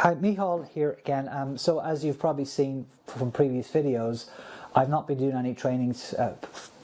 Hi, Mihal here again. So as you've probably seen from previous videos, I've not been doing any trainings,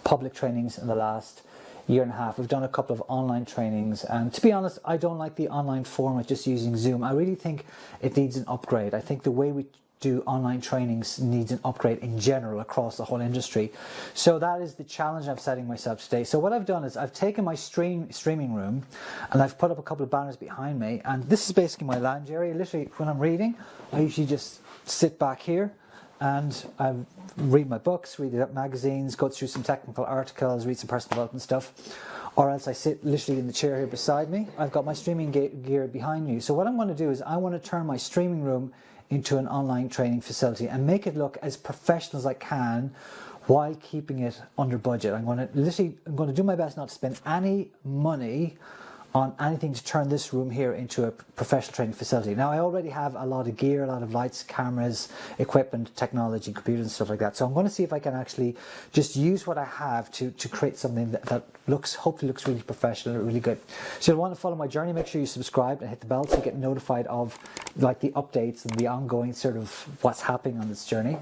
public trainings in the last year and a half. We've done a couple of online trainings, and to be honest, I don't like the online format just using Zoom. I really think it needs an upgrade. I think the way we do online trainings needs an upgrade in general across the whole industry. So that is the challenge I'm setting myself today. So what I've done is I've taken my streaming room and I've put up a couple of banners behind me, and this is basically my lounge area. Literally, when I'm reading, I usually just sit back here and I read my books, read the magazines, go through some technical articles, read some personal development stuff, or else I sit literally in the chair here beside me. I've got my streaming gear behind me. So what I'm going to do is I want to turn my streaming room into an online training facility and make it look as professional as I can while keeping it under budget. I'm going to do my best not to spend any money on anything to turn this room here into a professional training facility. Now, I already have a lot of gear, a lot of lights, cameras, equipment, technology, computers and stuff like that. So I'm going to see if I can actually just use what I have to create something that hopefully looks really professional and really good. So if you want to follow my journey, make sure you subscribe and hit the bell so you get notified of like the updates and the ongoing sort of what's happening on this journey.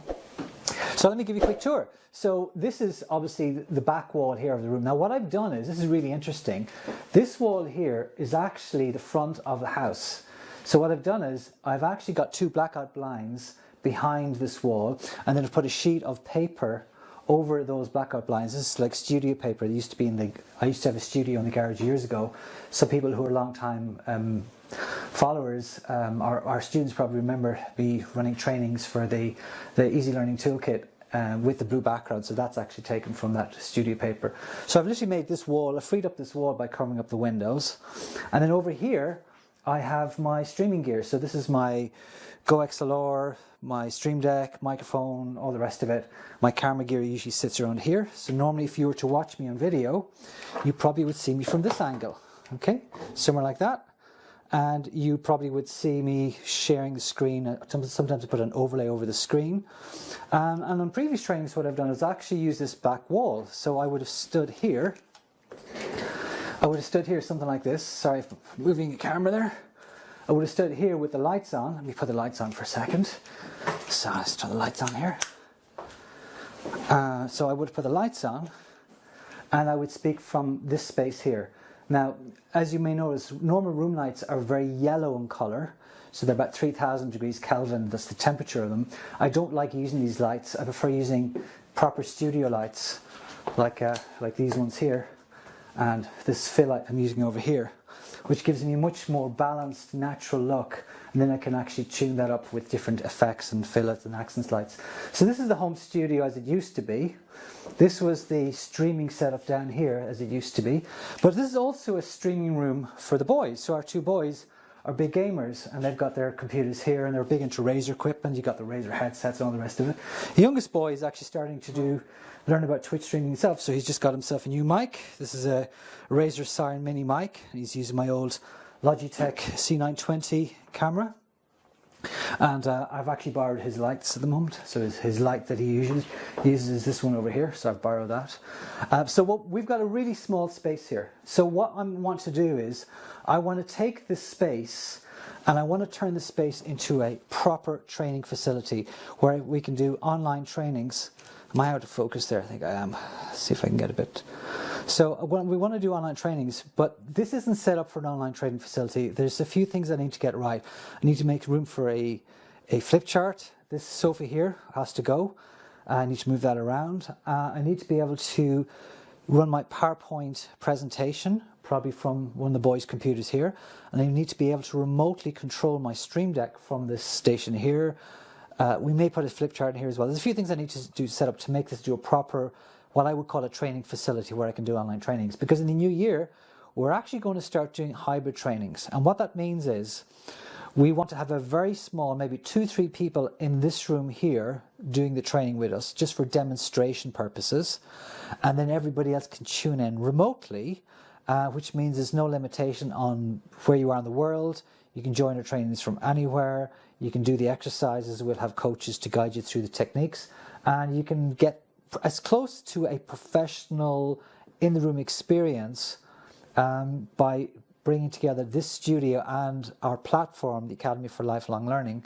So let me give you a quick tour. So this is obviously the back wall here of the room. Now what I've done is, this is really interesting, this wall here is actually the front of the house. So what I've done is I've actually got two blackout blinds behind this wall, and then I've put a sheet of paper over those blackout blinds. This is like studio paper. It used to be I used to have a studio in the garage years ago. Some people who are long time followers, our students probably remember me running trainings for the Easy Learning Toolkit with the blue background, so that's actually taken from that studio paper. So I've literally made this wall, I freed up this wall by covering up the windows, and then over here I have my streaming gear. So this is my Go XLR, my Stream Deck, microphone, all the rest of it. My camera gear usually sits around here. So normally if you were to watch me on video, you probably would see me from this angle, okay, somewhere like that. And you probably would see me sharing the screen. Sometimes I put an overlay over the screen. And on previous trainings, what I've done is actually use this back wall. So I would have stood here. Something like this. Sorry for moving the camera there. I would have stood here with the lights on. Let me put the lights on for a second. So let's turn the lights on here. So I would have put the lights on, and I would speak from this space here. Now, as you may notice, normal room lights are very yellow in colour, so they're about 3000 degrees Kelvin, that's the temperature of them. I don't like using these lights. I prefer using proper studio lights, like these ones here, and this fill light I'm using over here, which gives me a much more balanced, natural look, and then I can actually tune that up with different effects and fillets and accents lights. So this is the home studio as it used to be. This was the streaming setup down here as it used to be. But this is also a streaming room for the boys. So our two boys are big gamers, and they've got their computers here, and they're big into Razer equipment. You've got the Razer headsets and all the rest of it. The youngest boy is actually starting to learn about Twitch streaming himself. So he's just got himself a new mic. This is a Razer Siren Mini mic. He's using my old Logitech C920 camera. And I've actually borrowed his lights at the moment. So his light that he usually uses is this one over here. So I've borrowed that. So we've got a really small space here. So what I want to do is I want to take this space and I want to turn this space into a proper training facility where we can do online trainings. Am I out of focus there? I think I am. Let's see if I can get a bit. So we want to do online trainings, but this isn't set up for an online training facility. There's a few things I need to get right. I need to make room for a flip chart. This sofa here has to go. I need to move that around. I need to be able to run my PowerPoint presentation, probably from one of the boys' computers here. And I need to be able to remotely control my Stream Deck from this station here. We may put a flip chart in here as well. There's a few things I need to do set up to make this do a proper, what I would call a training facility where I can do online trainings. Because in the new year, we're actually going to start doing hybrid trainings. And what that means is we want to have a very small, maybe 2-3 people in this room here doing the training with us, just for demonstration purposes. And then everybody else can tune in remotely, which means there's no limitation on where you are in the world. You can join our trainings from anywhere. You can do the exercises. We'll have coaches to guide you through the techniques. And you can get as close to a professional in-the-room experience by bringing together this studio and our platform, the Academy for Lifelong Learning,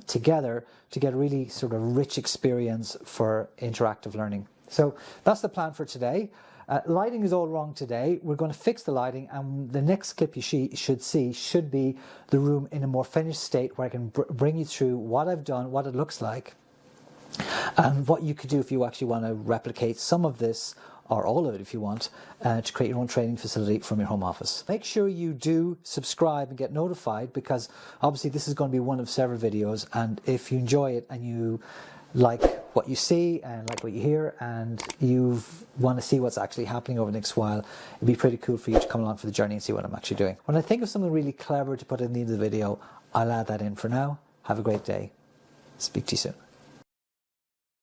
together to get a really sort of rich experience for interactive learning. So that's the plan for today. Lighting is all wrong today. We're going to fix the lighting, and the next clip you should see should be the room in a more finished state, where I can bring you through what I've done, what it looks like, and what you could do if you actually want to replicate some of this, or all of it if you want, to create your own training facility from your home office. Make sure you do subscribe and get notified, because obviously this is going to be one of several videos, and if you enjoy it and you like what you see and like what you hear and you want to see what's actually happening over the next while, it'd be pretty cool for you to come along for the journey and see what I'm actually doing. When I think of something really clever to put in the end of the video, I'll add that in. For now, have a great day. Speak to you soon.